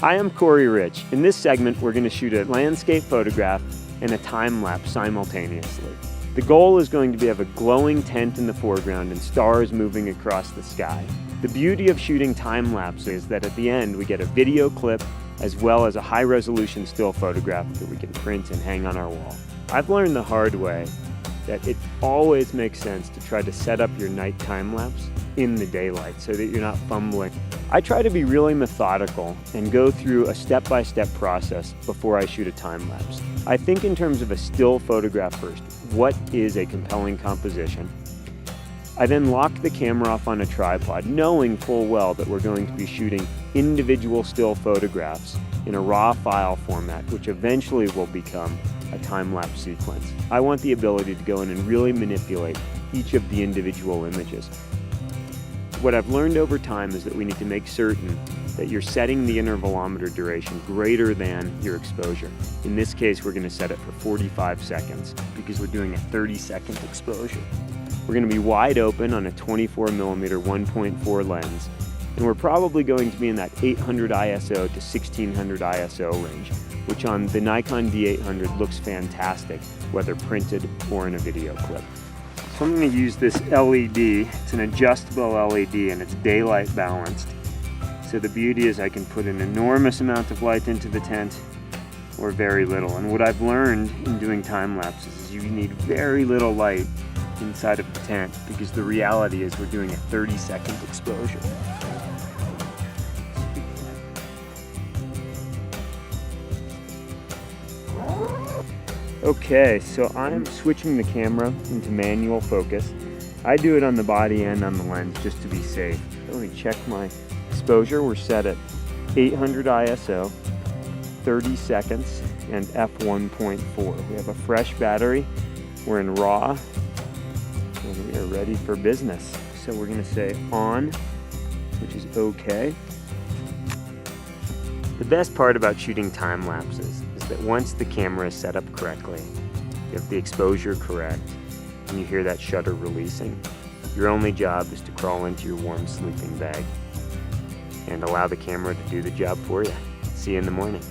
Hi, I'm Corey Rich. In this segment, we're going to shoot a landscape photograph and a time lapse simultaneously. The goal is going to be have a glowing tent in the foreground and stars moving across the sky. The beauty of shooting time lapse is that at the end we get a video clip as well as a high-resolution still photograph that we can print and hang on our wall. I've learned the hard way that it always makes sense to try to set up your night time lapse in the daylight so that you're not fumbling. I try to be really methodical and go through a step-by-step process before I shoot a time lapse. I think in terms of a still photograph first. What is a compelling composition? I then lock the camera off on a tripod, knowing full well that we're going to be shooting individual still photographs in a raw file format, which eventually will become a time-lapse sequence. I want the ability to go in and really manipulate each of the individual images. What I've learned over time is that we need to make certain that you're setting the intervalometer duration greater than your exposure. In this case, we're going to set it for 45 seconds because we're doing a 30-second exposure. We're going to be wide open on a 24mm 1.4 lens, and we're probably going to be in that 800 ISO to 1600 ISO range, which on the Nikon D800 looks fantastic, whether printed or in a video clip. So I'm going to use this LED. It's an adjustable LED and it's daylight balanced. So the beauty is I can put an enormous amount of light into the tent or very little. And what I've learned in doing time lapses is you need very little light inside of the tent because the reality is we're doing a 30-second exposure. Okay, so I'm switching the camera into manual focus. I do it on the body and on the lens just to be safe. Let me check my exposure. We're set at 800 ISO, 30 seconds, and f1.4. We have a fresh battery. We're in RAW, and we are ready for business. So we're going to say on, which is okay. The best part about shooting time lapses is that once the camera is set up correctly, you have the exposure correct, and you hear that shutter releasing, your only job is to crawl into your warm sleeping bag and allow the camera to do the job for you. See you in the morning.